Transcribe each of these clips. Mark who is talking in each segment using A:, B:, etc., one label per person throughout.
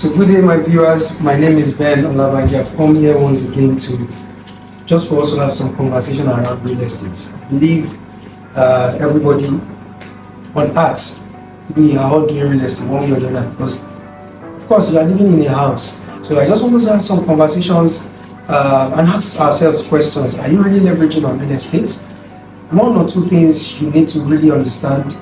A: So good day, my viewers. My name is Ben Olabanji. I've come here once again to just for us to have some conversation around real estate. I believe everybody on earth, we are all doing real estate one way or the other because, of course, you are living in a house. So I just want us to have some conversations and ask ourselves questions. Are you really leveraging on real estate? One or two things you need to really understand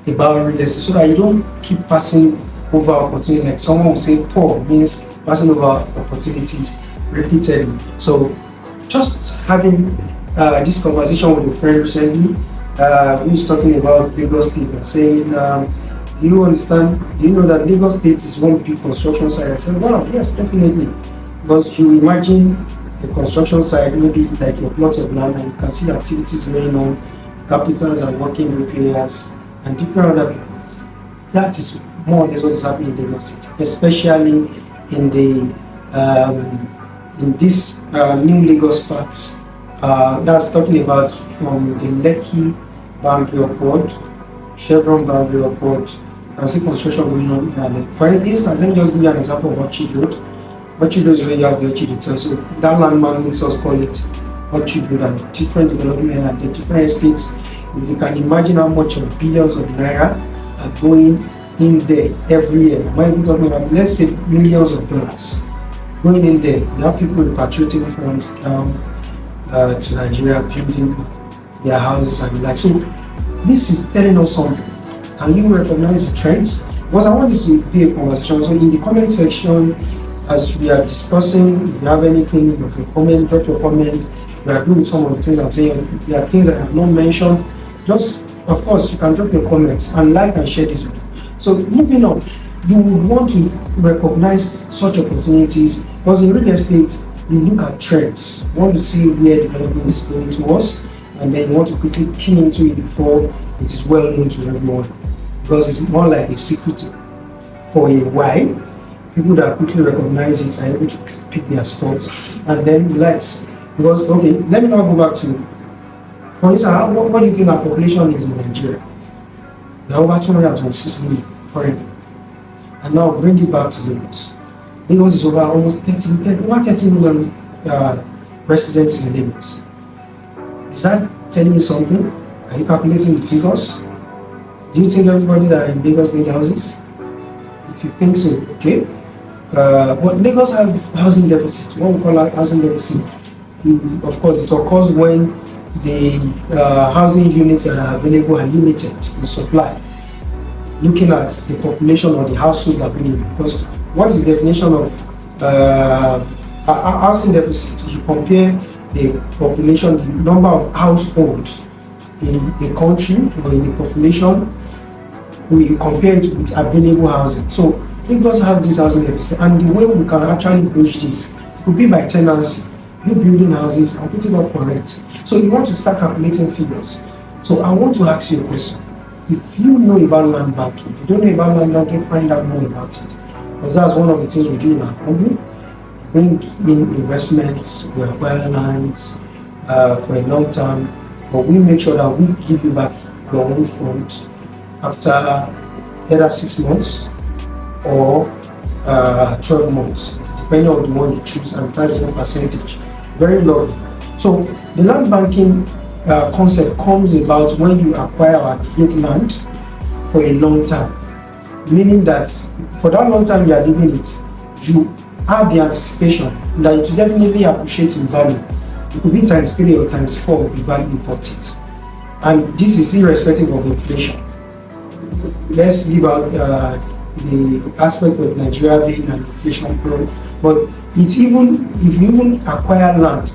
A: about real estate so that you don't keep passing over opportunity. Like someone will say poor means passing over opportunities repeatedly. So just having this conversation with a friend recently who is talking about Lagos State and saying, do you know that Lagos State is one big construction site? I said, wow, yes, definitely. Because you imagine a construction site, maybe like a plot of land, and you can see the activities going on, capitals are working with players and different other people. That is more or less what is happening in Lagos State, especially in this new Lagos parts. That's talking about from the Lekki boundary upward, Chevron boundary upward. You can see construction going on here. For instance, let me just give you an example of Orchid Road. Orchid Road is where you have the Orchid Hotel. So that landmark makes us call it Orchid Road, and different development and the different estates. If you can imagine how much of billions of naira are going in there every year. Why are we talking about, let's say, millions of dollars going in there? You have people repatriating funds down to Nigeria, building their houses and the like. So this is telling us something. Can you recognize the trends? Because I want this to be a conversation. So in the comment section, as we are discussing, if you have anything, drop your comment, drop your comments. We agree with some of the things I'm saying. There are things I have not mentioned. Just, of course, you can drop your comments and like and share this video. So moving on, you would want to recognize such opportunities because in real estate, you look at trends. You want to see where development is going towards, and then you want to quickly key into it before it is well known to everyone, because it's more like a secret for a while. People that quickly recognize it are able to pick their spots and then relax. Because, okay, let me now go back to, for instance, what do you think our population is in Nigeria? There are over 226 million currently. And now bring it back to Lagos. Lagos is over almost 30 million residents in Lagos. Is that telling you something? Are you calculating the figures? Do you think everybody that in Lagos need houses? If you think so, okay. But Lagos have housing deficit. What we call a housing deficit. Of course, it occurs when the housing units that are available are limited in supply. Looking at the population or the households available, because what is the definition of housing deficit? You compare the population, the number of households in a country or in a population, we compare it with available housing. So Lagos have this housing deficit, and the way we can actually bridge this could be by tenancy. You building houses and putting up for rent. So you want to start calculating figures. So I want to ask you a question. If you know about land banking, if you don't know about land banking, find out more about it. Because that's one of the things we do in our company. Bring in investments, we acquire lands for a long time, but we make sure that we give you back your own fund after either 6 months or 12 months, depending on the one you choose, and that's your percentage. Very lovely. So the land banking concept comes about when you acquire or aggregate land for a long time, meaning that for that long time you are living it, you have the anticipation that it will definitely appreciate in value. It could be times 3 or times 4 of the value you bought it, and this is irrespective of inflation. Let's leave out the aspect of Nigeria being an inflation prone, but it's even if you even acquire land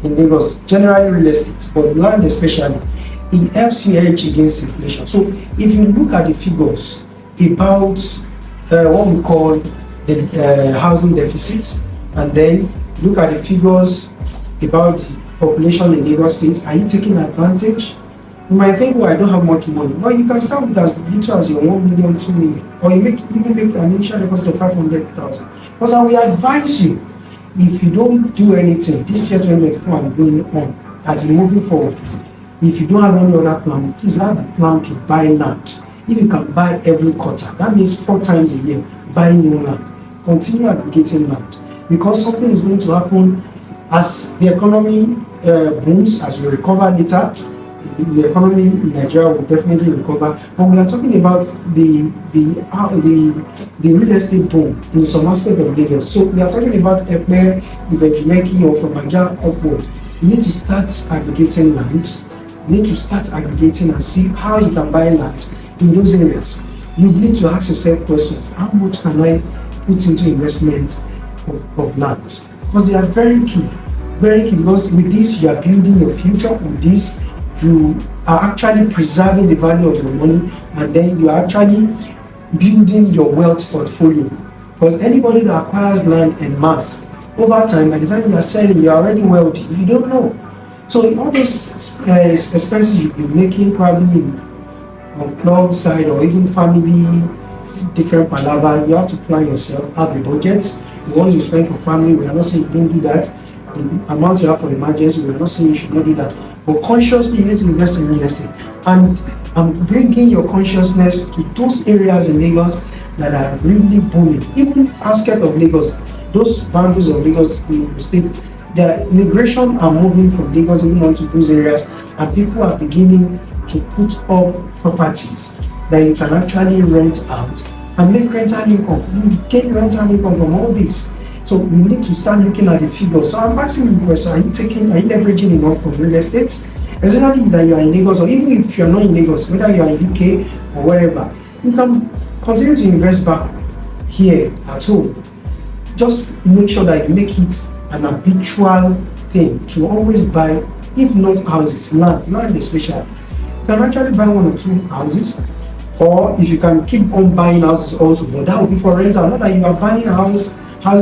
A: in Lagos, generally real estate, but land especially, it helps you hedge against inflation. So if you look at the figures about what we call the housing deficits, and then look at the figures about the population in Lagos State, are you taking advantage? You might think, well, I don't have much money. Well, you can start with as little as your 1 million, 2 million, or you even make an initial deposit of 500,000. But I will advise you, if you don't do anything this year 2024 and going on, as in moving forward, if you don't have any other plan, please have a plan to buy land. If you can buy every quarter, that means 4 times a year, buy new land. continue aggregating land, because something is going to happen as the economy booms, as we recover later. The economy in Nigeria will definitely recover, but we are talking about the real estate boom in some aspect of Lagos. So we are talking about Epe, Ibejuleki, or from Nigeria upward. You need to start aggregating land. You need to start aggregating and see how you can buy land in those areas. You need to ask yourself questions: how much can I put into investment of land? Because they are very key, because with this you are building your future. With this you are actually preserving the value of your money, and then you are actually building your wealth portfolio. Because anybody that acquires land en masse, over time, by the time you are selling, you are already wealthy if you don't know. So all those expenses you've been making probably on club side or even family, different palaver, you have to plan yourself, have a budget. The ones you spend for family, we are not saying you don't do that. The amount you have for emergency, we are not saying you should not do that. But consciously, you need to invest in real estate. And I'm bringing your consciousness to those areas in Lagos that are really booming. Even outskirts of Lagos, those boundaries of Lagos in the state, the immigration are moving from Lagos even onto those areas, and people are beginning to put up properties that you can actually rent out and make rental income. You get rental income from all this. So we need to start looking at the figures. So I'm asking you the question: are you leveraging enough from real estate? Especially that you are in Lagos, or even if you're not in Lagos, whether you are in UK or wherever, you can continue to invest back here at home. Just make sure that you make it an habitual thing to always buy, if not houses, land especially. You can actually buy 1 or 2 houses, or if you can keep on buying houses also, but that will be for rental. Not that you are buying houses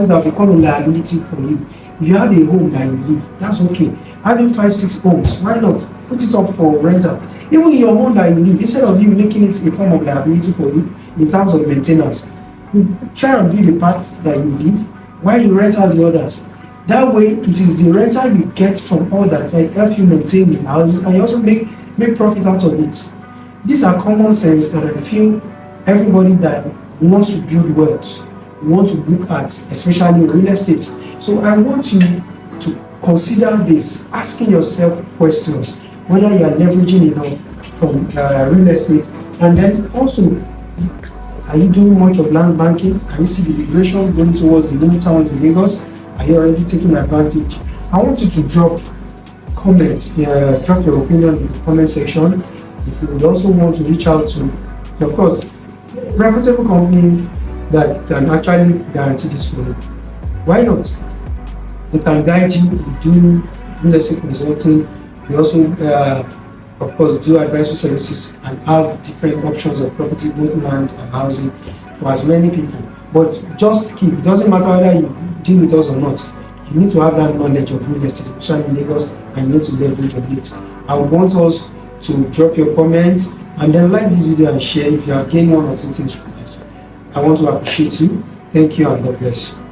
A: that become a liability for you. If you have a home that you live, that's okay. Having 5-6 homes, why not put it up for rental? Even your home that you live, instead of you making it a form of liability for you in terms of maintenance, you try and build the part that you live while you rent out the others. That way, it is the rental you get from all that help you maintain the houses, and you also make profit out of it. These are common sense that I feel everybody that wants to build wealth want to look at, especially real estate. So I want you to consider this, asking yourself questions whether you are leveraging enough from real estate, and then also, are you doing much of land banking? Can you see the migration going towards the new towns in Lagos? Are you already taking advantage? I want you to drop comments, drop your opinion in the comment section. If you would also want to reach out to, of course, reputable companies that can actually guarantee this for you, why not? They can guide you. We do real estate consulting. We also, of course, do advisory services and have different options of property, both land and housing, for as many people. But just keep, it doesn't matter whether you deal with us or not, you need to have that knowledge of real estate, especially in Lagos, and you need to leverage on it. I would want us to drop your comments and then like this video and share if you have gained 1 or 2 things from this. I want to appreciate you. Thank you, and God bless you.